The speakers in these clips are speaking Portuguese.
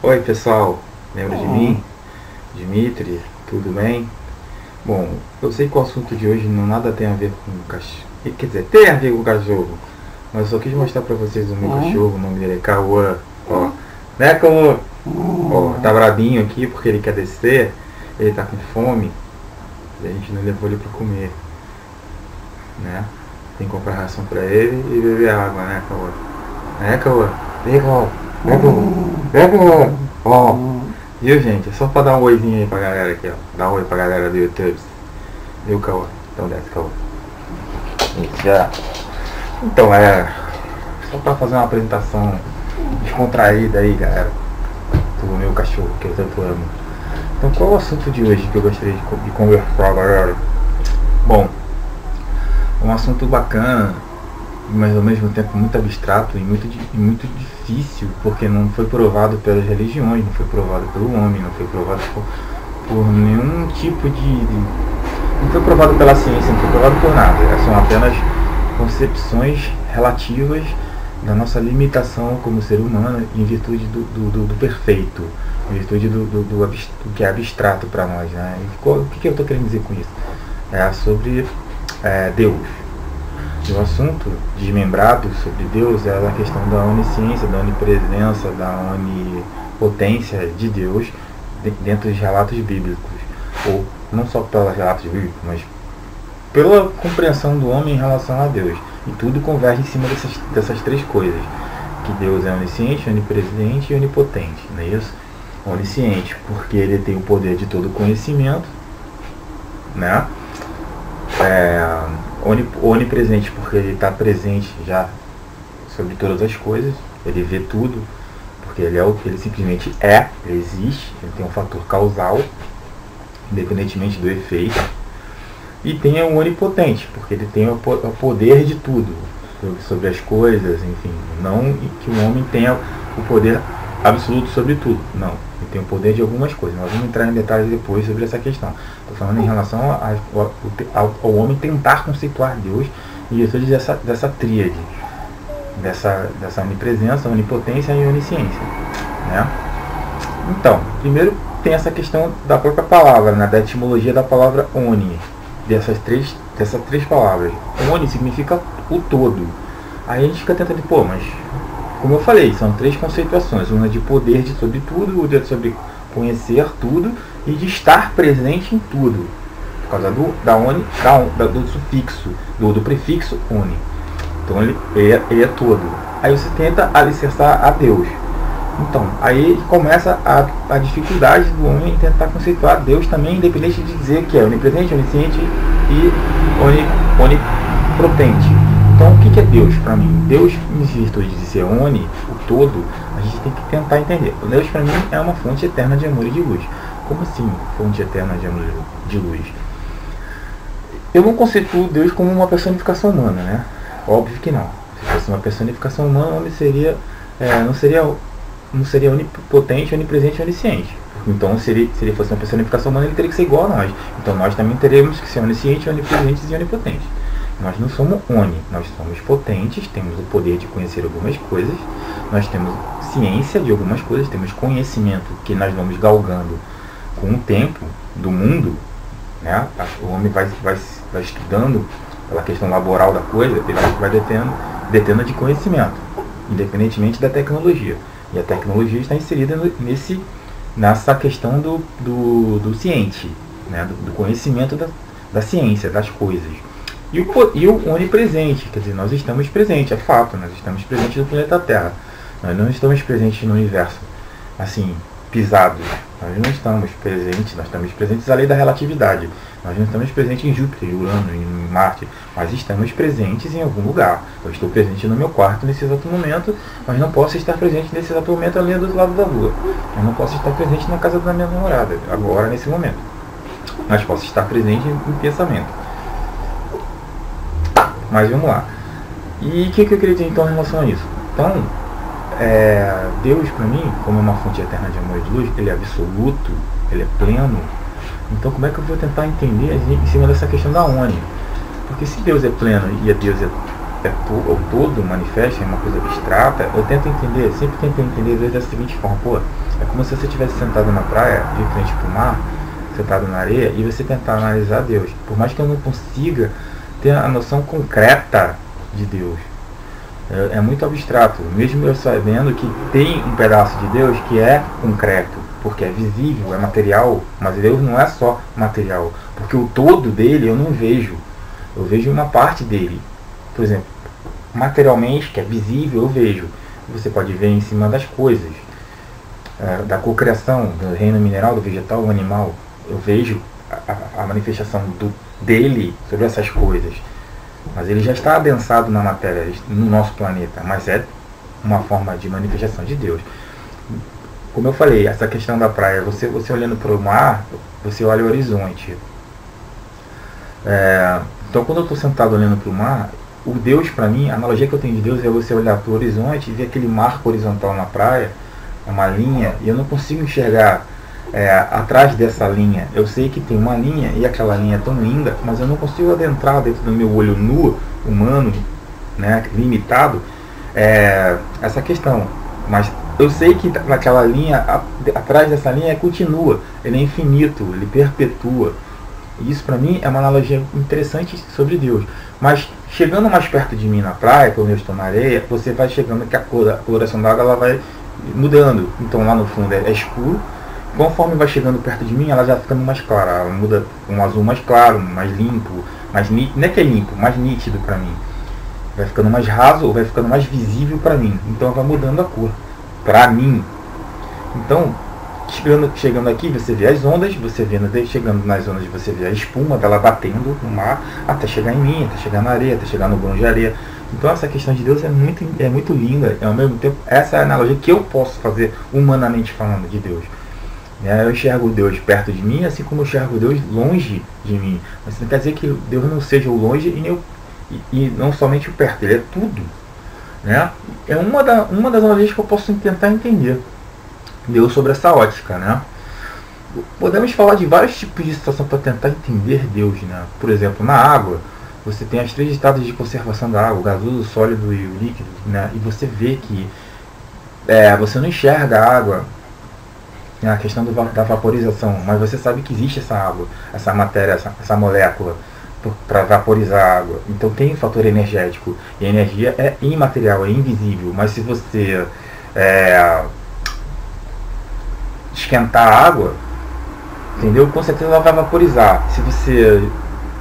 Oi pessoal, lembra de mim? Dimitri, tudo bem? Bom, eu sei que o assunto de hoje não nada tem a ver com cachorro. Quer dizer, tem a ver com cachorro. Mas eu só quis mostrar pra vocês o meu cachorro, o nome dele é Cauã. Ó, né Cauã? Ó, tá brabinho aqui porque ele quer descer, ele tá com fome. E a gente não levou ele pra comer. Né? Tem que comprar ração pra ele e beber água, né Cauã? Né Cauã? Vem Cauã! Vem Cauã! Ó! Viu, gente? É só pra dar um oizinho aí pra galera aqui, ó. Dá um oi pra galera do YouTube. Viu, Cauã? Então desce, Cauã. Isso, já. Então, só pra fazer uma apresentação descontraída aí, galera, do meu cachorro, que eu tanto amo. Então, qual é o assunto de hoje que eu gostaria de conversar, galera? Bom, um assunto bacana, mas ao mesmo tempo muito abstrato e muito difícil, porque não foi provado pelas religiões, não foi provado pelo homem, não foi provado por nenhum tipo não foi provado pela ciência, não foi provado por nada. São apenas concepções relativas da nossa limitação como ser humano em virtude do perfeito, em virtude do que é abstrato para nós, né? E o que eu estou querendo dizer com isso? É sobre Deus. E o assunto desmembrado sobre Deus é a questão da onisciência, da onipresença, da onipotência de Deus dentro dos relatos bíblicos. Ou não só pelos relatos bíblicos, mas pela compreensão do homem em relação a Deus. E tudo converge em cima dessas três coisas. Que Deus é onisciente, onipresente e onipotente. Não é isso? Onisciente, porque ele tem o poder de todo conhecimento, né? Onipresente, porque ele está presente já sobre todas as coisas, ele vê tudo, porque ele simplesmente ele existe, ele tem um fator causal, independentemente do efeito. E tem o onipotente, porque ele tem o poder de tudo, sobre as coisas, enfim. Não que o homem tenha o poder absoluto sobre tudo, não. Ele tem o poder de algumas coisas. Nós vamos entrar em detalhes depois sobre essa questão. Estou falando em relação ao homem tentar conceituar Deus em virtude dessa tríade, dessa onipresença, onipotência e onisciência, né? Então, primeiro tem essa questão da própria palavra, né? Da etimologia da palavra oni, dessas três palavras. Oni significa o todo. Aí a gente fica tentando, mas como eu falei, são três conceituações, uma de poder sobre tudo, outra sobre conhecer tudo e de estar presente em tudo, por causa do sufixo, do prefixo oni. Então ele é todo. Aí você tenta alicerçar a Deus. Então, aí começa a dificuldade do homem em tentar conceituar Deus também, independente de dizer que é onipresente, onisciente e onipotente. Então, o que é Deus para mim? Deus, em virtude de ser oni, o todo, a gente tem que tentar entender. Deus para mim é uma fonte eterna de amor e de luz. Como assim, fonte eterna de amor e de luz? Eu não conceituo Deus como uma personificação humana, né? Óbvio que não. Se fosse uma personificação humana, o homem não seria onipotente, onipresente e onisciente. Então, se ele fosse uma personificação humana, ele teria que ser igual a nós. Então, nós também teremos que ser oniscientes, onipresentes e onipotentes. Nós não somos oni, nós somos potentes, temos o poder de conhecer algumas coisas, nós temos ciência de algumas coisas, temos conhecimento que nós vamos galgando com o tempo do mundo, né? O homem vai estudando pela questão laboral da coisa, ele vai detendo de conhecimento, independentemente da tecnologia. E a tecnologia está inserida nessa questão do ciente, né? Do conhecimento da ciência, das coisas. E o onipresente, quer dizer, nós estamos presentes, é fato, nós estamos presentes no planeta Terra. Nós não estamos presentes no universo, assim, pisados. Nós não estamos presentes à lei da relatividade. Nós não estamos presentes em Júpiter, Urano, em Marte, mas estamos presentes em algum lugar. Eu estou presente no meu quarto nesse exato momento, mas não posso estar presente nesse exato momento ali do lado da Lua. Eu não posso estar presente na casa da minha namorada, agora, nesse momento. Mas posso estar presente em pensamento. Mas vamos lá. E o que eu queria dizer então em relação a isso? Então, Deus para mim, como é uma fonte eterna de amor e de luz, ele é absoluto, ele é pleno. Então como é que eu vou tentar entender em cima dessa questão da oni? Porque se Deus é pleno e Deus o todo manifesta, é uma coisa abstrata, eu tento entender, sempre tento entender Deus da seguinte forma, pô, é como se você estivesse sentado na praia, de frente para o mar, sentado na areia, e você tentar analisar Deus. Por mais que eu não consiga ter a noção concreta de Deus, é muito abstrato, mesmo eu sabendo que tem um pedaço de Deus que é concreto, porque é visível, é material, mas Deus não é só material, porque o todo dele eu não vejo, eu vejo uma parte dele. Por exemplo, materialmente, que é visível, eu vejo. Você pode ver em cima das coisas, da cocriação, do reino mineral, do vegetal, do animal. Eu vejo a manifestação dele sobre essas coisas. Mas ele já está adensado na matéria, no nosso planeta, mas é uma forma de manifestação de Deus. Como eu falei, essa questão da praia, você olhando para o mar, você olha o horizonte. Então quando eu estou sentado olhando para o mar, o Deus para mim, a analogia que eu tenho de Deus é você olhar para o horizonte e ver aquele marco horizontal na praia, uma linha, e eu não consigo enxergar atrás dessa linha. Eu sei que tem uma linha e aquela linha é tão linda, mas eu não consigo adentrar dentro do meu olho nu, humano, né, limitado, essa questão. Mas eu sei que naquela linha, atrás dessa linha continua, ele é infinito, ele perpetua. E isso para mim é uma analogia interessante sobre Deus. Mas chegando mais perto de mim na praia, quando eu estou na areia, você vai chegando que a coloração da água ela vai mudando. Então lá no fundo é escuro. Conforme vai chegando perto de mim, ela já ficando mais clara. Ela muda um azul mais claro, mais limpo, mais nítido. Não é que é limpo, mais nítido para mim. Vai ficando mais raso ou vai ficando mais visível para mim. Então vai mudando a cor para mim. Então chegando aqui, você vê as ondas, chegando nas ondas, você vê a espuma dela batendo no mar, até chegar em mim, até chegar na areia, até chegar no grão de areia. Então essa questão de Deus é muito linda, e ao mesmo tempo, essa é a analogia que eu posso fazer humanamente falando de Deus. Eu enxergo Deus perto de mim, assim como eu enxergo Deus longe de mim. Mas isso não quer dizer que Deus não seja o longe e não somente o perto, ele é tudo. Né? É uma das analogias que eu posso tentar entender Deus sobre essa ótica, né? Podemos falar de vários tipos de situação para tentar entender Deus, né? Por exemplo, na água, você tem as 3 estados de conservação da água, o gasoso, o sólido e o líquido, né? E você vê que você não enxerga a água, né? A questão da vaporização, mas você sabe que existe essa água, essa matéria, essa molécula para vaporizar a água. Então tem o fator energético, e a energia é imaterial, é invisível, mas se você esquentar a água, entendeu? Com certeza ela vai vaporizar. Se você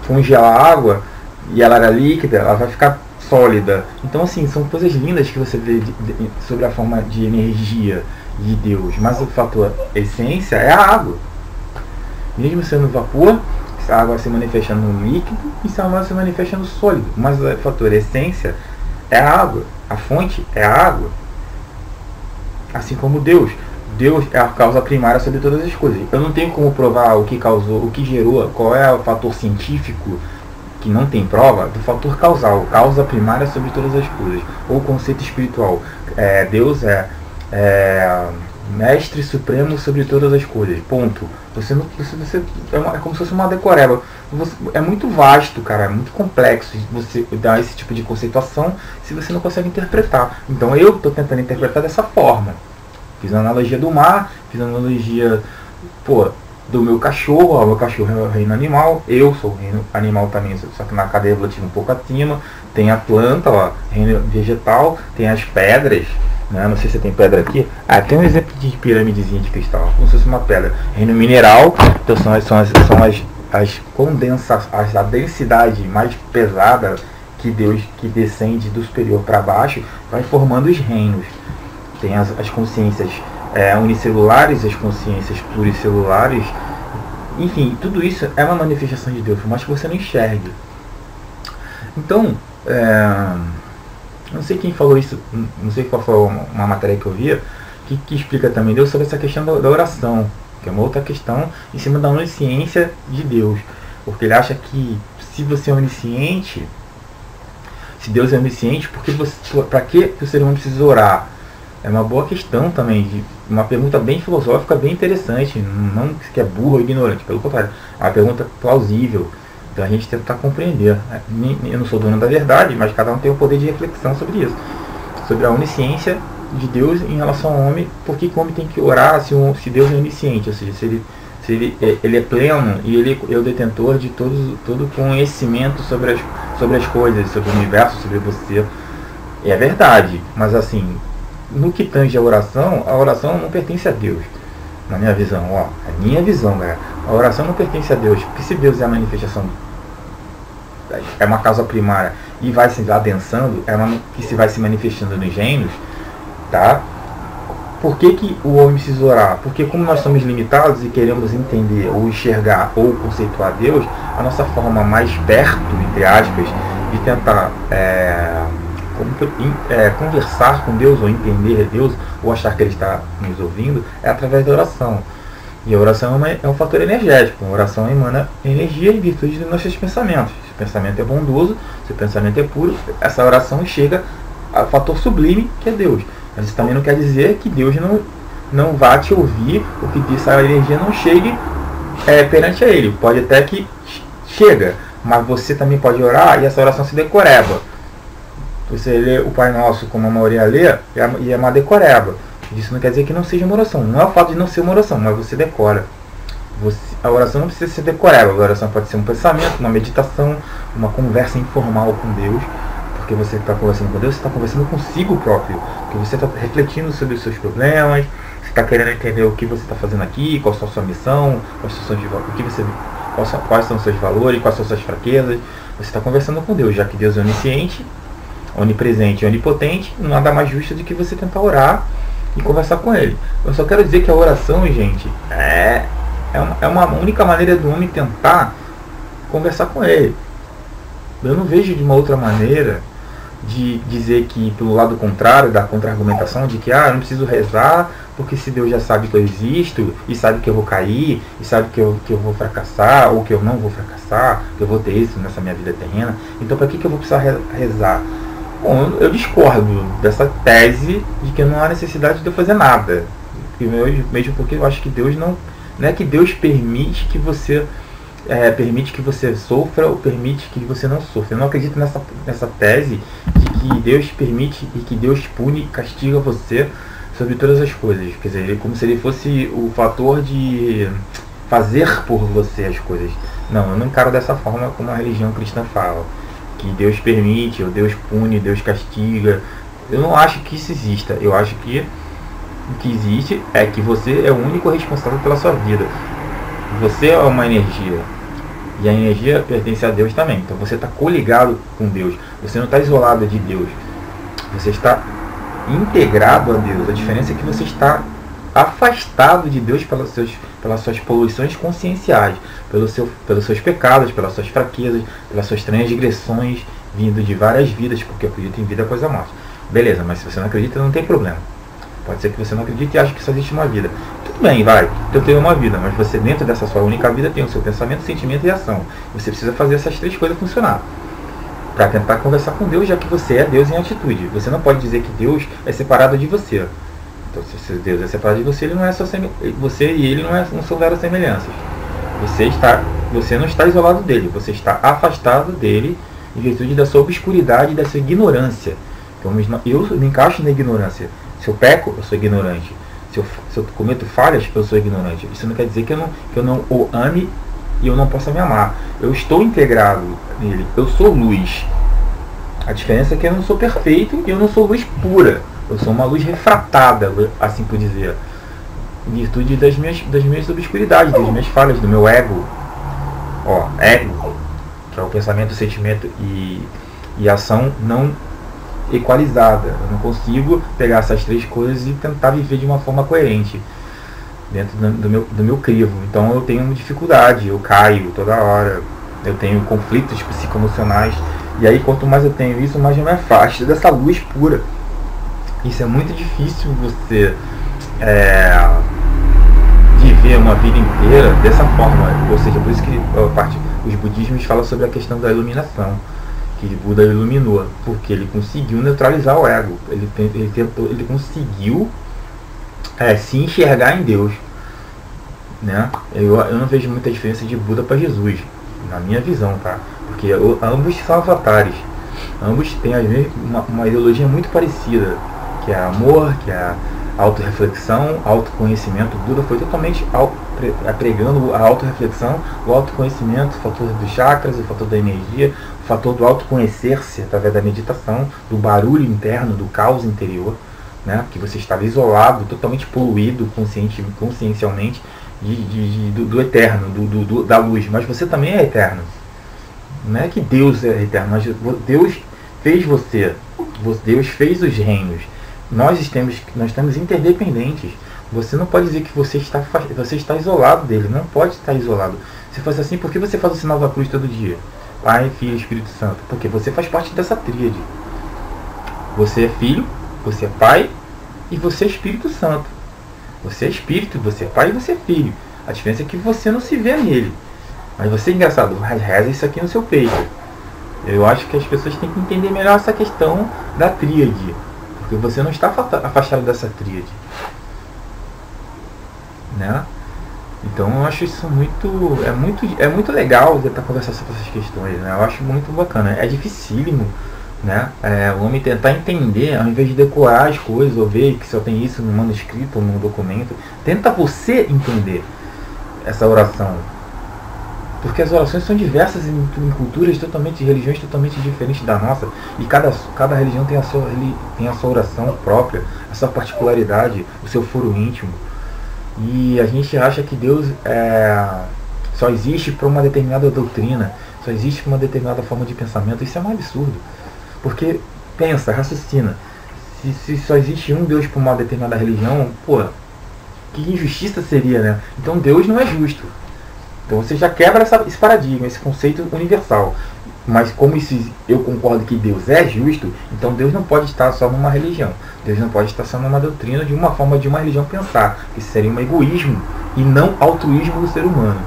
congelar a água e ela era líquida, ela vai ficar sólida. Então assim, são coisas lindas que você vê sobre a forma de energia de Deus. Mas o fator essência é a água. Mesmo sendo vapor, a água se manifesta no líquido e a água se manifesta no sólido. Mas o fator essência é a água. A fonte é a água. Assim como Deus. Deus é a causa primária sobre todas as coisas. Eu não tenho como provar o que causou, o que gerou, qual é o fator científico que não tem prova do fator causal, causa primária sobre todas as coisas. Ou conceito espiritual. Deus é mestre supremo sobre todas as coisas. Ponto. É como se fosse uma decoreba. É muito vasto, cara, é muito complexo você dar esse tipo de conceituação se você não consegue interpretar. Então eu estou tentando interpretar dessa forma. Fiz uma analogia do mar, fiz uma analogia do meu cachorro. O meu cachorro é o reino animal, eu sou o reino animal também, só que na cadeia evolutiva um pouco acima. Tem a planta, reino vegetal, tem as pedras, né? Não sei se tem pedra aqui. Tem um exemplo de pirâmidezinha de cristal, como se fosse uma pedra. Reino mineral, então são as condensações, a densidade mais pesada que Deus, que descende do superior para baixo, vai formando os reinos. Tem as consciências unicelulares, as consciências pluricelulares, enfim, tudo isso é uma manifestação de Deus, por mais que você não enxergue. Então, não sei quem falou isso, não sei qual foi uma matéria que eu via, que explica também Deus sobre essa questão da oração, que é uma outra questão em cima da onisciência de Deus, porque ele acha que se você é onisciente, se Deus é onisciente, para que o ser humano precisa orar? É uma boa questão também, uma pergunta bem filosófica, bem interessante, não que é burro ou ignorante, pelo contrário, é uma pergunta plausível, Então a gente tentar compreender. Eu não sou dono da verdade, mas cada um tem o poder de reflexão sobre isso. Sobre a onisciência de Deus em relação ao homem. Por que o homem tem que orar se Deus é onisciente? Ou seja, se ele é pleno e ele é o detentor de todo conhecimento sobre as coisas, sobre o universo, sobre você. É verdade, mas assim, no que tange a oração não pertence a Deus. Na minha visão, a minha visão, galera. A oração não pertence a Deus, porque se Deus é a manifestação, é uma causa primária e vai se adensando, que se vai se manifestando nos reinos, tá? Por que o homem precisa orar? Porque como nós somos limitados e queremos entender ou enxergar ou conceituar Deus, a nossa forma mais perto, entre aspas, de tentar conversar com Deus ou entender Deus ou achar que Ele está nos ouvindo é através da oração. E a oração é um fator energético. A oração emana energia em virtude dos nossos pensamentos. Se o pensamento é bondoso, se o pensamento é puro, essa oração chega ao fator sublime que é Deus. Mas isso também não quer dizer que Deus não vá te ouvir, ou que essa energia não chegue perante a Ele. Pode até que chega, mas você também pode orar e essa oração se decoreba. Você lê o Pai Nosso como a maioria lê e é uma decoreba. Isso não quer dizer que não seja uma oração. Não é o fato de não ser uma oração, mas você decora. A oração não precisa ser decoreba. A oração pode ser um pensamento, uma meditação, uma conversa informal com Deus. Porque você está conversando com Deus, você está conversando consigo próprio. Porque você está refletindo sobre os seus problemas, você está querendo entender o que você está fazendo aqui, qual a sua missão, quais são os seus valores, quais são as suas fraquezas. Você está conversando com Deus, já que Deus é onisciente, onipresente e onipotente, nada mais justo do que você tentar orar e conversar com Ele. Eu só quero dizer que a oração, gente, é uma única maneira do homem tentar conversar com Ele. Eu não vejo de uma outra maneira de dizer que, pelo lado contrário, da contra-argumentação, de que eu não preciso rezar, porque se Deus já sabe que eu existo, e sabe que eu vou cair, e sabe que eu vou fracassar, ou que eu não vou fracassar, que eu vou ter isso nessa minha vida terrena, então para que eu vou precisar rezar? Bom, eu discordo dessa tese de que não há necessidade de eu fazer nada. Mesmo porque eu acho que Deus não é que Deus permite que você sofra ou permite que você não sofra. Eu não acredito nessa tese de que Deus permite e que Deus pune e castiga você sobre todas as coisas. Quer dizer, como se ele fosse o fator de fazer por você as coisas. Não, eu não encaro dessa forma como a religião cristã fala. Que Deus permite, ou Deus pune, Deus castiga. Eu não acho que isso exista. Eu acho que o que existe é que você é o único responsável pela sua vida. Você é uma energia. E a energia pertence a Deus também. Então você está coligado com Deus. Você não está isolado de Deus. Você está integrado a Deus. A diferença é que você está afastado de Deus pelas suas poluições conscienciais, pelos seus pecados, pelas suas fraquezas, pelas suas transgressões, vindo de várias vidas, porque acredita em vida após a morte. Beleza, mas se você não acredita, não tem problema. Pode ser que você não acredite e ache que só existe uma vida. Tudo bem, vai. Eu tenho uma vida, mas você dentro dessa sua única vida tem o seu pensamento, sentimento e ação. Você precisa fazer essas três coisas funcionar para tentar conversar com Deus, já que você é Deus em atitude. Você não pode dizer que Deus é separado de você. Então, se Deus é separado de você, ele não é só você e ele não são veras semelhanças. Você não está isolado dele, você está afastado dele em virtude da sua obscuridade e da sua ignorância. Então, eu me encaixo na ignorância. Se eu peco, eu sou ignorante. Se eu cometo falhas, eu sou ignorante. Isso não quer dizer que eu não o ame e eu não possa me amar. Eu estou integrado nele. Eu sou luz. A diferença é que eu não sou perfeito e eu não sou luz pura. Eu sou uma luz refratada, assim por dizer. Em virtude das minhas obscuridades, das minhas falhas, do meu ego. Ego, que é o pensamento, o sentimento e ação não equalizada. Eu não consigo pegar essas três coisas e tentar viver de uma forma coerente dentro do meu crivo. Então eu tenho dificuldade, eu caio toda hora, eu tenho conflitos psicoemocionais, e aí quanto mais eu tenho isso, mais eu me afasto dessa luz pura. Isso é muito difícil você viver uma vida inteira dessa forma. Ou seja, por isso que os budismos falam sobre a questão da iluminação, que Buda iluminou, porque ele conseguiu neutralizar o ego. Ele conseguiu se enxergar em Deus, né? Eu não vejo muita diferença de Buda para Jesus. na minha visão, tá? Porque ambos são avatares, ambos têm uma ideologia muito parecida, que é amor, que é autorreflexão, autoconhecimento. O Buda foi totalmente pregando a autorreflexão, o autoconhecimento, o fator dos chakras, o fator da energia, o fator do autoconhecer-se através da meditação, do barulho interno, do caos interior, né? Que você estava isolado, totalmente poluído consciencialmente do eterno, da luz. Mas você também é eterno. Não é que Deus é eterno, mas Deus fez você. Deus fez os reinos. Nós estamos interdependentes. Você não pode dizer que você está isolado dele. Não pode estar isolado. Se fosse assim, por que você faz o sinal da cruz todo dia? Pai, Filho e Espírito Santo. Porque você faz parte dessa tríade. Você é filho, você é pai e você é Espírito Santo. Você é Espírito, você é pai e você é filho. A diferença é que você não se vê nele. Mas você é engraçado, reza isso aqui no seu peito. Eu acho que as pessoas têm que entender melhor essa questão da tríade. Porque você não está afastado dessa tríade. Né? Então eu acho isso é muito legal tentar conversar sobre essas questões. Né? Eu acho muito bacana. É dificílimo, né? O homem tentar entender, ao invés de decorar as coisas, ou ver que só tem isso no manuscrito ou no documento. Tenta você entender essa oração. Porque as orações são diversas em culturas totalmente, religiões totalmente diferentes da nossa. E cada religião tem a sua oração própria, a sua particularidade, o seu foro íntimo. E a gente acha que Deus só existe para uma determinada doutrina, só existe para uma determinada forma de pensamento. Isso é um absurdo. Porque, pensa, raciocina. Se só existe um Deus para uma determinada religião, pô, que injustiça seria, né? Então Deus não é justo. Então você já quebra esse paradigma, esse conceito universal. Mas como eu concordo que Deus é justo, então Deus não pode estar só numa religião. Deus não pode estar só numa doutrina, de uma forma de uma religião pensar. Isso seria um egoísmo e não altruísmo do ser humano.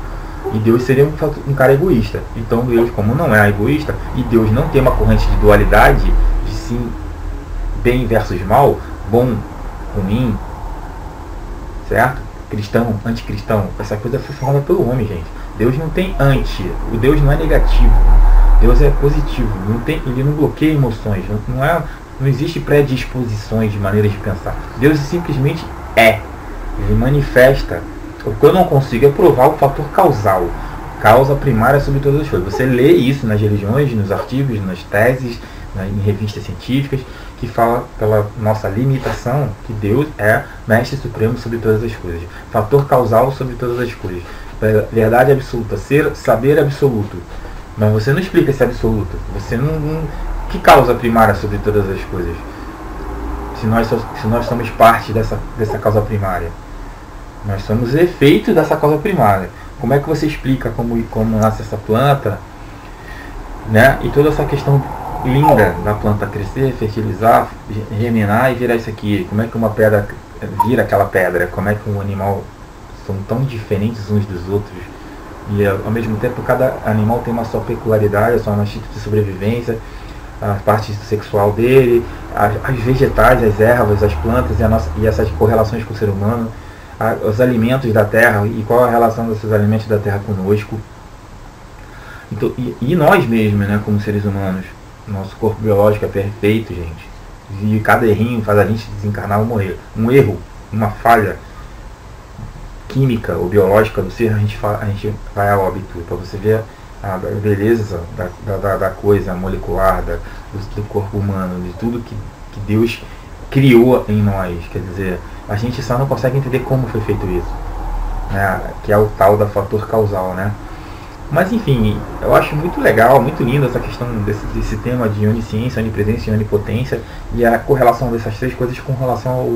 E Deus seria um cara egoísta. Então Deus, como não é egoísta, e Deus não tem uma corrente de dualidade, de sim, bem versus mal, bom, ruim, certo? Cristão, anticristão, essa coisa foi formada pelo homem, gente. Deus não tem anti, o Deus não é negativo, Deus é positivo, ele não bloqueia emoções, não existe predisposições de maneiras de pensar. Deus simplesmente é, ele manifesta. O que eu não consigo é provar o fator causal, causa primária sobre todas as coisas. Você lê isso nas religiões, nos artigos, nas teses, em revistas científicas, que fala pela nossa limitação que Deus é mestre supremo sobre todas as coisas, fator causal sobre todas as coisas, verdade absoluta, saber absoluto. Mas você não explica esse absoluto. Você não que causa primária sobre todas as coisas? Se nós somos parte dessa causa primária, nós somos efeito dessa causa primária. Como é que você explica como nasce essa planta, né? E toda essa questão linda da planta crescer, fertilizar, germinar e virar isso aqui. Como é que uma pedra vira aquela pedra? Como é que um animal são tão diferentes uns dos outros? E ao mesmo tempo cada animal tem uma sua peculiaridade, a sua instinto de sobrevivência, a parte sexual dele, as vegetais, as ervas, as plantas e essas correlações com o ser humano, os alimentos da terra e qual a relação desses alimentos da terra conosco. Então, e nós mesmos, né, como seres humanos. Nosso corpo biológico é perfeito, gente. E cada errinho faz a gente desencarnar ou morrer. Um erro, uma falha química ou biológica do ser, a gente vai a óbito. Para você ver a beleza da coisa molecular, do corpo humano, de tudo que Deus criou em nós. Quer dizer, a gente só não consegue entender como foi feito isso, né? Que é o tal da fator causal, né? Mas enfim, eu acho muito legal, muito lindo essa questão desse tema de onisciência, onipresença e onipotência e a correlação dessas três coisas com relação ao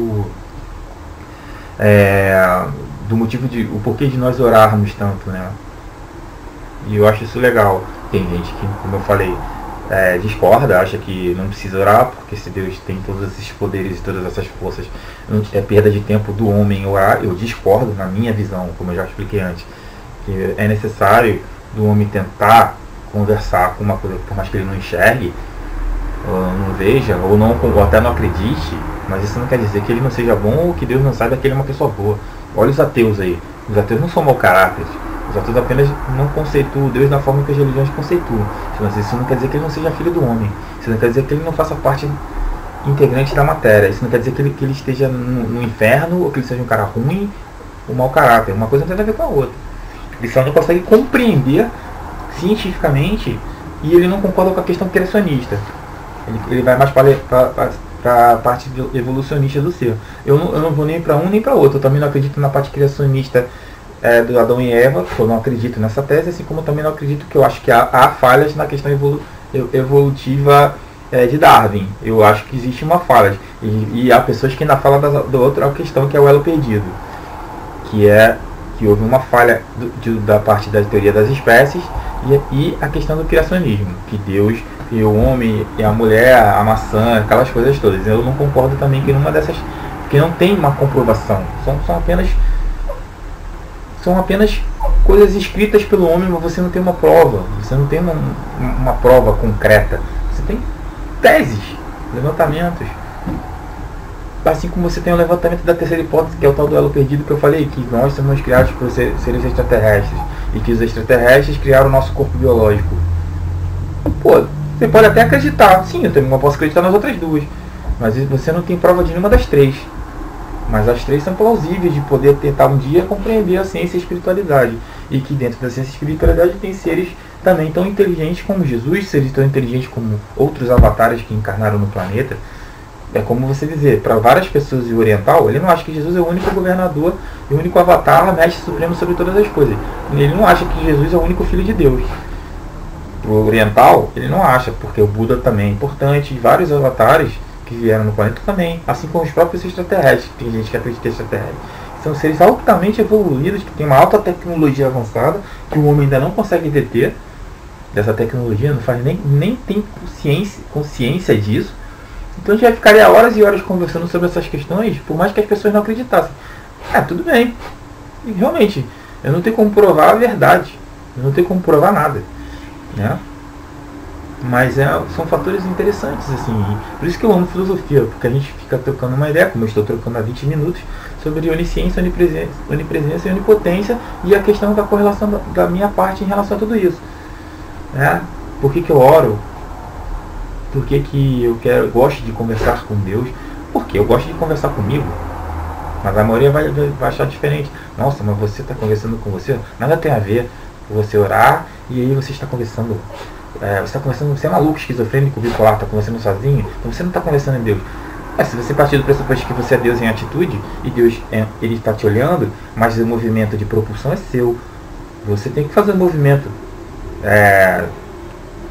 do motivo o porquê de nós orarmos tanto, né? E eu acho isso legal. Tem gente que, como eu falei, discorda, acha que não precisa orar, porque se Deus tem todos esses poderes e todas essas forças, é perda de tempo do homem orar. Eu discordo, na minha visão, como eu já expliquei antes, que é necessário do homem tentar conversar com uma coisa, por mais que ele não enxergue, ou não veja, ou até não acredite, mas isso não quer dizer que ele não seja bom ou que Deus não saiba que ele é uma pessoa boa. Olha os ateus aí. Os ateus não são mau caráter. Os autores apenas não conceituam Deus da forma que as religiões conceituam. Isso não quer dizer que ele não seja filho do homem. Isso não quer dizer que ele não faça parte integrante da matéria. Isso não quer dizer que ele esteja no inferno, ou que ele seja um cara ruim, ou mau caráter. Uma coisa não tem a ver com a outra. Ele só não consegue compreender cientificamente, e ele não concorda com a questão criacionista. Ele vai mais para a parte evolucionista do ser. Eu não vou nem para um nem para outro. Eu também não acredito na parte criacionista do Adão e Eva. Eu não acredito nessa tese, assim como eu também não acredito, que eu acho que há falhas na questão evolutiva de Darwin. Eu acho que existe uma falha. E há pessoas que ainda falam da outra questão, que é o elo perdido. Que houve uma falha da parte da teoria das espécies e a questão do criacionismo. Que Deus criou o homem e a mulher, a maçã, aquelas coisas todas. Eu não concordo também que numa dessas... que não tem uma comprovação. São apenas coisas escritas pelo homem, mas você não tem uma prova. Você não tem uma prova concreta. Você tem teses, levantamentos. Assim como você tem o levantamento da terceira hipótese, que é o tal do elo perdido, que eu falei, que nós somos criados por seres extraterrestres, e que os extraterrestres criaram o nosso corpo biológico. Pô, você pode até acreditar, sim, eu também posso acreditar nas outras duas, mas você não tem prova de nenhuma das três. Mas as três são plausíveis de poder tentar um dia compreender a ciência e a espiritualidade. E que dentro da ciência e espiritualidade tem seres também tão inteligentes como Jesus, seres tão inteligentes como outros avatares que encarnaram no planeta. É como você dizer, para várias pessoas de oriental, ele não acha que Jesus é o único governador e o único avatar, mestre supremo sobre todas as coisas. Ele não acha que Jesus é o único filho de Deus. Para o oriental, ele não acha, porque o Buda também é importante, e vários avatares que vieram no planeta também, assim como os próprios extraterrestres. Tem gente que acredita em extraterrestres. São seres altamente evoluídos, que têm uma alta tecnologia avançada, que o homem ainda não consegue deter dessa tecnologia, não faz nem tem consciência disso. Então a gente vai ficar horas e horas conversando sobre essas questões, por mais que as pessoas não acreditassem. Tudo bem. E realmente, eu não tenho como provar a verdade. Eu não tenho como provar nada. Né? Mas são fatores interessantes, assim. Por isso que eu amo filosofia, porque a gente fica trocando uma ideia, como eu estou trocando há 20 minutos, sobre onisciência, onipresença e onipotência, e a questão da correlação da minha parte em relação a tudo isso. Né? Por que eu oro? Por que eu gosto de conversar com Deus? Porque eu gosto de conversar comigo. Mas a maioria vai achar diferente. Nossa, mas você está conversando com você? Nada tem a ver com você orar e aí você está conversando. Você é maluco, esquizofrênico, bipolar, está conversando sozinho? Então você não está conversando em Deus. Se você partir do pressuposto que você é Deus em atitude, e Deus ele está te olhando, mas o movimento de propulsão é seu. Você tem que fazer um movimento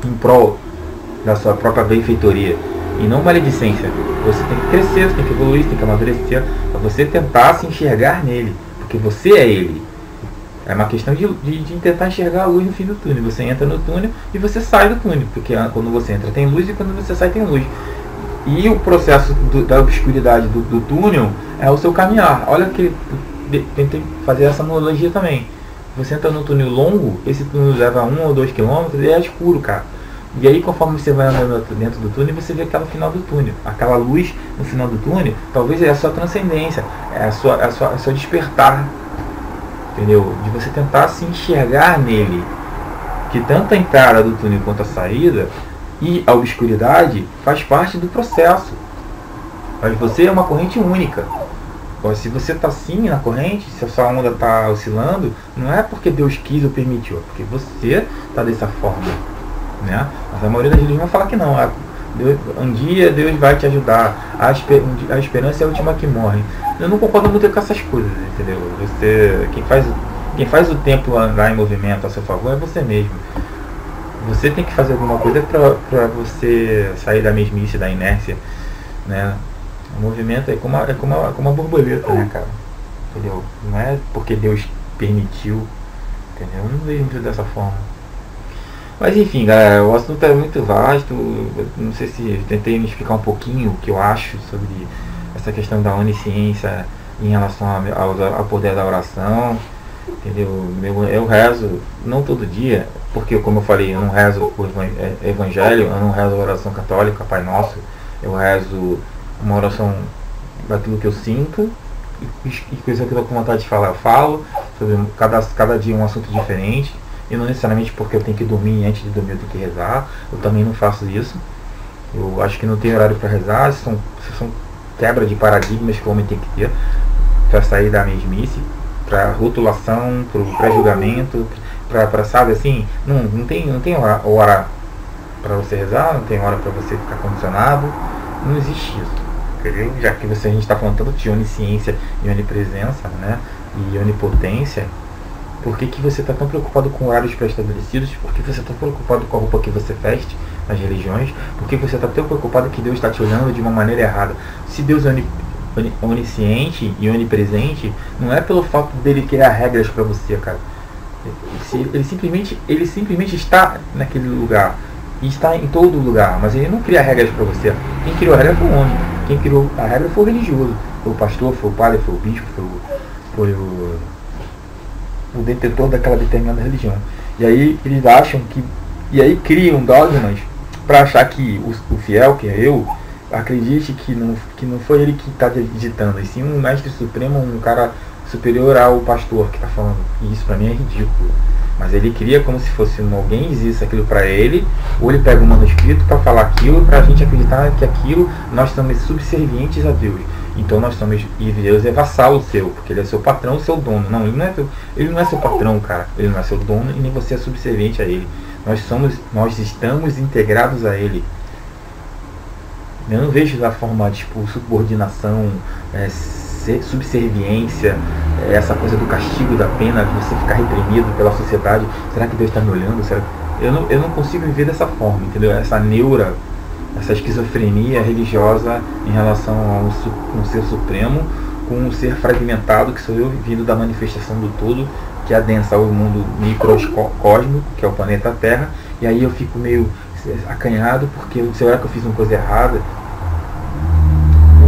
em prol da sua própria benfeitoria e não maledicência. Você tem que crescer, você tem que evoluir, você tem que amadurecer, para você tentar se enxergar nele, porque você é ele. É uma questão de tentar enxergar a luz no fim do túnel. Você entra no túnel e você sai do túnel, porque quando você entra tem luz e quando você sai tem luz. E o processo da obscuridade do túnel é o seu caminhar. Olha que tentei fazer essa analogia também. Você entra no túnel longo, esse túnel leva 1 ou 2 quilômetros e é escuro, cara. E aí, conforme você vai andando dentro do túnel, você vê aquela final do túnel. Aquela luz no final do túnel, talvez é a sua transcendência, é o seu despertar. Entendeu? De você tentar se enxergar nele. Que tanto a entrada do túnel quanto a saída e a obscuridade faz parte do processo. Mas você é uma corrente única. Se você está assim na corrente, se a sua onda está oscilando, não é porque Deus quis ou permitiu, é porque você está dessa forma. Né? Mas a maioria das religiões vai falar que não. Um dia Deus vai te ajudar. A esperança é a última que morre. Eu não concordo muito com essas coisas, entendeu? Quem faz o tempo andar em movimento a seu favor é você mesmo. Você tem que fazer alguma coisa para você sair da mesmice, da inércia, né? O movimento é como uma borboleta, né, cara? Entendeu? Não é porque Deus permitiu, entendeu? Eu não vejo muito dessa forma. Mas enfim, galera, o assunto é muito vasto. Não sei se tentei me explicar um pouquinho o que eu acho sobre essa questão da onisciência em relação ao poder da oração. Entendeu? Eu rezo, não todo dia, porque como eu falei, eu não rezo o evangelho, eu não rezo a oração católica, Pai Nosso. Eu rezo uma oração daquilo que eu sinto, e coisa que eu estou com vontade de falar, eu falo. sobre cada dia um assunto diferente. E não necessariamente porque eu tenho que dormir, antes de dormir eu tenho que rezar. Eu também não faço isso. Eu acho que não tem horário para rezar. Isso são quebra de paradigmas que o homem tem que ter para sair da mesmice, para rotulação, para o pré-julgamento, para, sabe, assim, não tem hora para você rezar, não tem hora para você ficar condicionado. Não existe isso, entendeu? Já que a gente está falando tanto de onisciência e onipresença, né, e onipotência, por que você está tão preocupado com horários pré-estabelecidos? Por que você está tão preocupado com a roupa que você veste nas religiões? Por que você está tão preocupado que Deus está te olhando de uma maneira errada? Se Deus é onisciente e onipresente, não é pelo fato dele criar regras para você, cara. Ele simplesmente está naquele lugar. E está em todo lugar, mas ele não cria regras para você. Quem criou a regra foi o homem. Quem criou a regra foi o religioso. Foi o pastor, foi o padre, foi o bispo, foi o detentor daquela determinada religião. E aí eles acham que... E aí criam dogmas para achar que o fiel, que é eu, acredite que não foi ele que está ditando, e sim um mestre supremo, um cara superior ao pastor que está falando. E isso para mim é ridículo. Mas ele cria como se fosse alguém dizisse aquilo para ele, ou ele pega um manuscrito para falar aquilo, para a gente acreditar que aquilo, nós estamos subservientes a Deus. Então nós estamos, e Deus é vassalo seu, porque ele é seu patrão, seu dono. Não, ele não é seu patrão, cara. Ele não é seu dono e nem você é subserviente a ele. Nós estamos integrados a ele. Eu não vejo da forma tipo subordinação, subserviência, essa coisa do castigo, da pena, de você ficar reprimido pela sociedade. Será que Deus está me olhando? Eu não consigo viver dessa forma, entendeu? Essa neura, essa esquizofrenia religiosa em relação a um ser supremo, com um ser fragmentado, que sou eu, vindo da manifestação do todo, que adensa o mundo microcósmico, que é o planeta Terra. E aí eu fico meio acanhado, porque será que eu fiz uma coisa errada?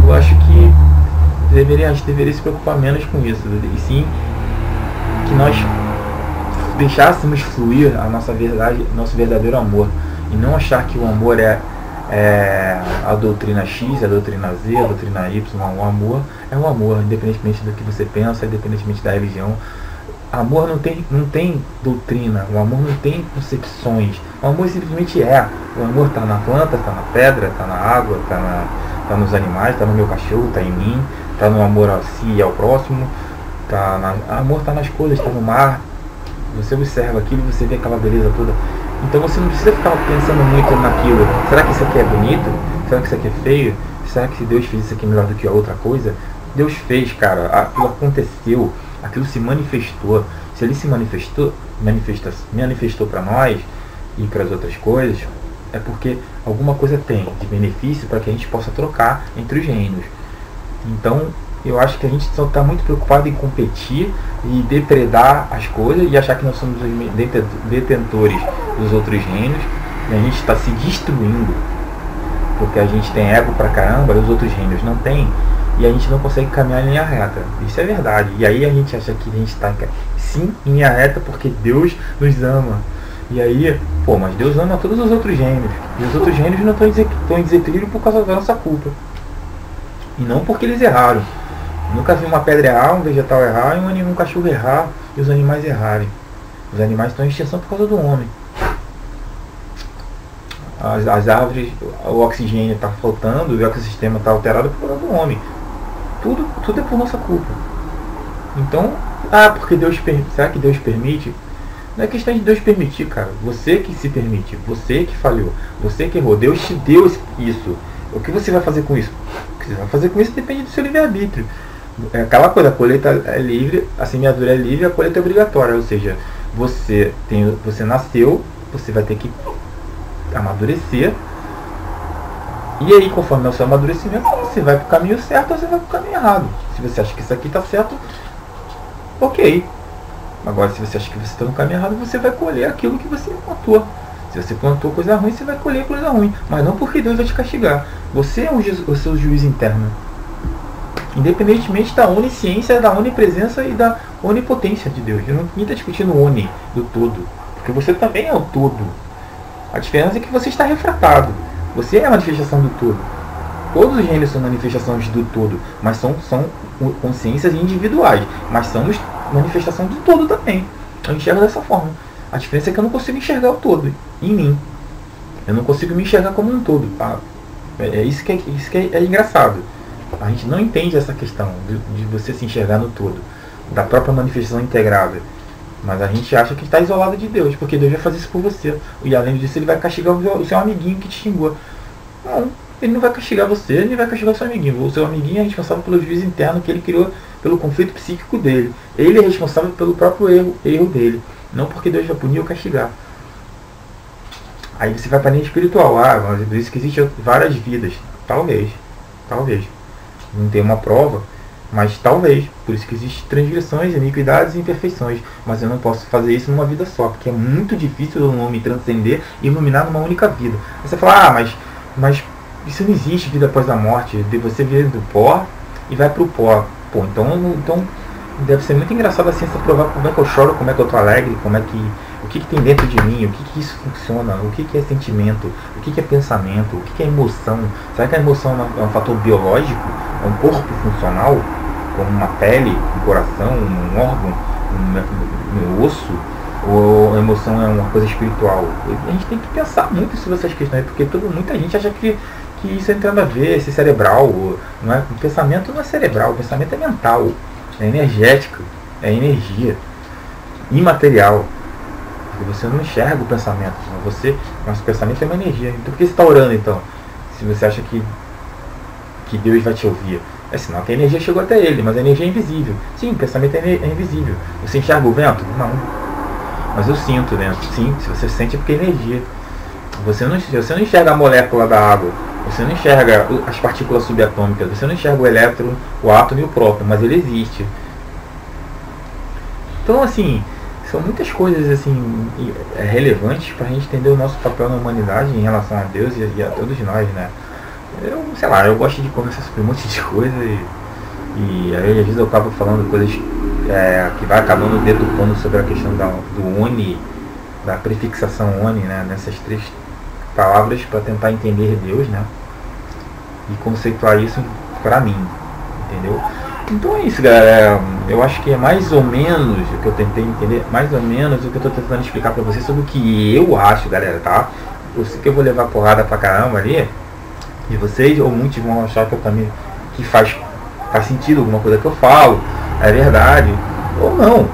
Eu acho que a gente deveria se preocupar menos com isso, e sim que nós deixássemos fluir a nossa verdade, nosso verdadeiro amor, e não achar que o amor é a doutrina X, a doutrina Z, a doutrina Y. O amor é o amor, independentemente do que você pensa, independentemente da religião. Amor não tem doutrina, o amor não tem concepções, o amor simplesmente é. O amor está na planta, está na pedra, está na água, está nos animais, está no meu cachorro, está em mim, está no amor a si e ao próximo, amor está nas coisas, está no mar. Você observa aquilo e você vê aquela beleza toda. Então você não precisa ficar pensando muito naquilo. Será que isso aqui é bonito? Será que isso aqui é feio? Será que se Deus fez isso aqui melhor do que a outra coisa? Deus fez, cara. Aquilo aconteceu. Aquilo se manifestou. Se ele se manifestou para nós e para as outras coisas, é porque alguma coisa tem de benefício para que a gente possa trocar entre os reinos. Então, eu acho que a gente só está muito preocupado em competir e depredar as coisas e achar que nós somos os detentores dos outros reinos, e a gente está se destruindo porque a gente tem ego pra caramba e os outros reinos não tem, e a gente não consegue caminhar em linha reta. Isso é verdade. E aí a gente acha que a gente está sim em linha reta porque Deus nos ama. E aí, mas Deus ama todos os outros reinos, e os outros reinos não estão em desequilíbrio por causa da nossa culpa, e não porque eles erraram. Nunca vi uma pedra errar, um vegetal errar, e um cachorro errar, e os animais errarem. Os animais estão em extinção por causa do homem. As árvores, o oxigênio está faltando, o ecossistema está alterado por causa do homem. Tudo é por nossa culpa. Então, porque Deus permite. Será que Deus permite? Não é questão de Deus permitir, cara. Você que se permite, você que falhou, você que errou. Deus te deu isso. O que você vai fazer com isso? O que você vai fazer com isso depende do seu livre-arbítrio. É aquela coisa, a colheita é livre, a semeadura é livre, a colheita é obrigatória. Ou seja, você nasceu, você vai ter que amadurecer. E aí, conforme é o seu amadurecimento, você vai para o caminho certo ou você vai para o caminho errado. Se você acha que isso aqui está certo, ok. Agora, se você acha que você está no caminho errado, você vai colher aquilo que você plantou. Se você plantou coisa ruim, você vai colher coisa ruim. Mas não porque Deus vai te castigar. Você é o seu juiz interno. Independentemente da onisciência, da onipresença e da onipotência de Deus. Eu não está discutindo o oni, do todo. Porque você também é o todo. A diferença é que você está refratado. Você é a manifestação do todo. Todos os reinos são manifestações do todo. Mas são consciências individuais. Mas somos manifestação do todo também. Eu enxergo dessa forma. A diferença é que eu não consigo enxergar o todo em mim. Eu não consigo me enxergar como um todo. Tá? Isso que é engraçado. A gente não entende essa questão de você se enxergar no todo, da própria manifestação integrada. Mas a gente acha que está isolado de Deus, porque Deus vai fazer isso por você. E além disso, ele vai castigar o seu amiguinho que te xingou. Não, ele não vai castigar você, ele vai castigar o seu amiguinho. O seu amiguinho é responsável pelo juízo interno que ele criou, pelo conflito psíquico dele. Ele é responsável pelo próprio erro dele. Não porque Deus vai punir ou castigar. Aí você vai para a linha espiritual. Mas é por isso que existem várias vidas. Talvez. Não tem uma prova, mas talvez. Por isso que existem transgressões, iniquidades e imperfeições. Mas eu não posso fazer isso numa vida só, porque é muito difícil eu não me transcender e iluminar numa única vida. Aí você fala, mas isso não existe, vida após a morte. Você vem do pó e vai para o pó. Pô, então deve ser muito engraçado a ciência provar como é que eu choro, como é que eu tô alegre, o que tem dentro de mim, o que isso funciona, o que é sentimento, o que é pensamento, o que é emoção. Será que a emoção é um fator biológico? É um corpo funcional? Como uma pele, um coração, um órgão, um osso? Ou a emoção é uma coisa espiritual? A gente tem que pensar muito sobre essas questões, porque muita gente acha que isso tem nada a ver, esse cerebral. Não é? O pensamento não é cerebral, o pensamento é mental, é energético, é energia, imaterial. Você não enxerga o pensamento, mas o pensamento é uma energia. Então por que você está orando então? Se você acha que Deus vai te ouvir, é sinal que a energia chegou até ele, mas a energia é invisível. Sim, o pensamento é invisível. Você enxerga o vento? Não. Mas eu sinto o vento. Sim, se você sente é porque é energia. Você não enxerga a molécula da água, você não enxerga as partículas subatômicas, você não enxerga o elétron, o átomo e o próton, mas ele existe. Então assim, são muitas coisas assim relevantes para a gente entender o nosso papel na humanidade em relação a Deus e a todos nós, né? Eu gosto de conversar sobre um monte de coisa e aí às vezes eu acabo falando coisas que vai acabando deturpando sobre a questão do ONI, da prefixação ONI, né? Nessas 3 palavras para tentar entender Deus, né? E conceituar isso para mim, entendeu? Então é isso, galera. Eu acho que é mais ou menos o que eu tentei entender, mais ou menos o que eu estou tentando explicar para vocês sobre o que eu acho, galera, tá? Eu sei que eu vou levar porrada pra caramba ali, e vocês, ou muitos vão achar que eu também, que faz sentido alguma coisa que eu falo, é verdade, ou não.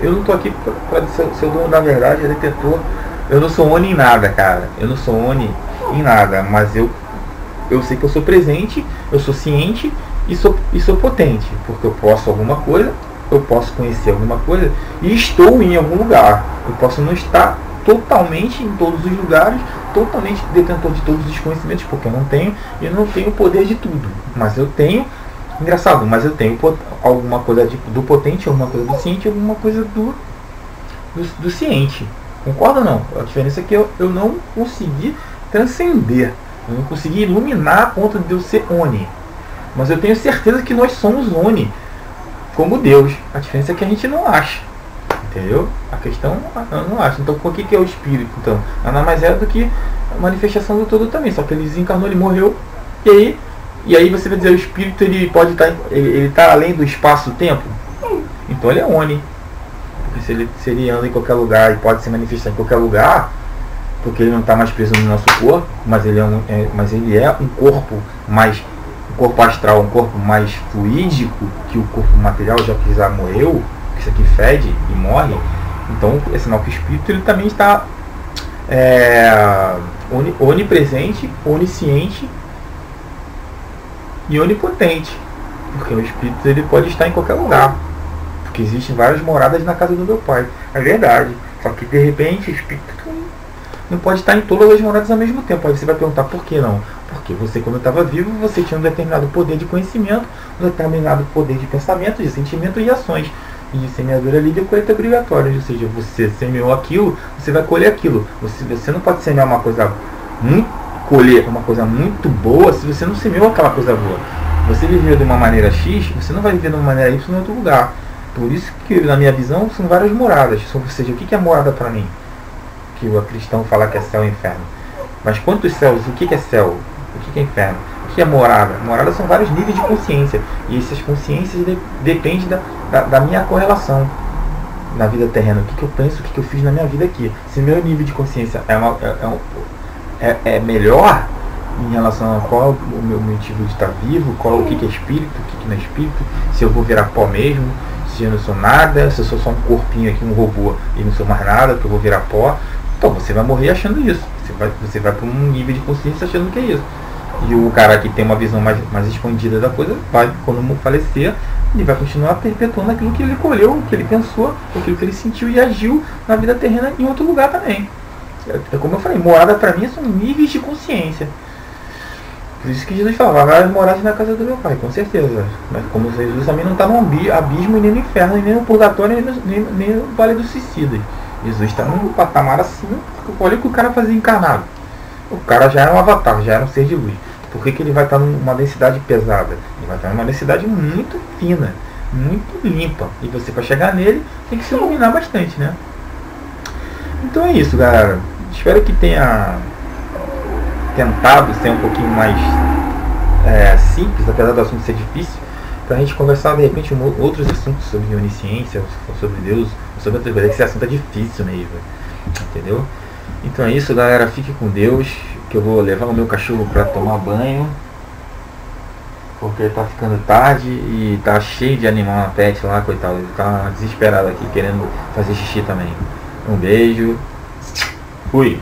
Eu não tô aqui para ser o dono da verdade, detetor. Eu não sou ONI em nada, cara. Eu não sou ONI em nada, mas eu sei que eu sou presente, eu sou ciente e sou potente, porque eu posso alguma coisa, eu posso conhecer alguma coisa e estou em algum lugar. Eu posso não estar totalmente em todos os lugares, totalmente detentor de todos os conhecimentos, porque eu não tenho o poder de tudo, mas eu tenho, engraçado, mas eu tenho alguma coisa do potente, alguma coisa do ciente, alguma coisa do ciente. Concorda ou não? A diferença é que eu não consegui transcender, eu não consegui iluminar a ponto de eu ser ONI. Mas eu tenho certeza que nós somos ONI, como Deus. A diferença é que a gente não acha. Entendeu? A questão eu não acho. Então o que é o espírito? Então, nada mais é do que a manifestação do todo também. Só que ele desencarnou, ele morreu. E aí você vai dizer, o espírito ele pode estar. Ele está além do espaço-tempo? Então ele é ONI. Porque se ele anda em qualquer lugar e pode se manifestar em qualquer lugar, porque ele não está mais preso no nosso corpo, mas ele é um corpo mais. Um corpo astral, um corpo mais fluídico que o corpo material, já que já morreu, que isso aqui fede e morre. Então é sinal que o espírito ele também está onipresente, onisciente e onipotente, porque o espírito ele pode estar em qualquer lugar, porque existem várias moradas na casa do meu pai, é verdade, só que de repente o espírito não pode estar em todas as moradas ao mesmo tempo. Aí você vai perguntar por que não? Porque você, quando estava vivo, você tinha um determinado poder de conhecimento, um determinado poder de pensamento, de sentimento e ações. E semeadura livre é colheita obrigatória. Ou seja, você semeou aquilo, você vai colher aquilo. Você não pode semear uma coisa colher uma coisa muito boa se você não semeou aquela coisa boa. Você viveu de uma maneira X, você não vai viver de uma maneira Y em outro lugar. Por isso que, na minha visão, são várias moradas. Ou seja, o que é morada para mim? Que o cristão fala que é céu e inferno. Mas quantos céus? O que é céu? O que é inferno? O que é morada? Morada são vários níveis de consciência. E essas consciências dependem da minha correlação na vida terrena. O que eu penso, o que eu fiz na minha vida aqui. Se meu nível de consciência é melhor em relação a qual o meu motivo de estar vivo, o que é espírito, o que não é espírito, se eu vou virar pó mesmo, se eu não sou nada, se eu sou só um corpinho aqui, um robô, e não sou mais nada, que eu vou virar pó, então você vai morrer achando isso. Você vai para um nível de consciência achando que é isso. E o cara que tem uma visão mais expandida da coisa, vai, quando falecer, ele vai continuar perpetuando aquilo que ele colheu, o que ele pensou, aquilo que ele sentiu e agiu na vida terrena em outro lugar também. É como eu falei, morada para mim são níveis de consciência. Por isso que Jesus falava, vai morar na casa do meu pai, com certeza. Mas como Jesus também não está no abismo, nem no inferno, nem no purgatório, nem no vale dos suicidas. Jesus está num patamar assim, olha o que o cara fazia encarnado. O cara já era um avatar, já era um ser de luz. Por que ele vai estar numa densidade pesada? Ele vai estar numa densidade muito fina, muito limpa. E você, para chegar nele, tem que se iluminar bastante, né? Então é isso, galera. Espero que tenha tentado ser um pouquinho mais simples, apesar do assunto ser difícil, para a gente conversar de repente outros assuntos sobre onisciência, sobre Deus, sobre outras coisas, que esse assunto é difícil mesmo, entendeu? Então é isso, galera, fique com Deus, que eu vou levar o meu cachorro para tomar banho, porque tá ficando tarde e tá cheio de animal na pet lá, coitado, ele tá desesperado aqui, querendo fazer xixi também. Um beijo, fui!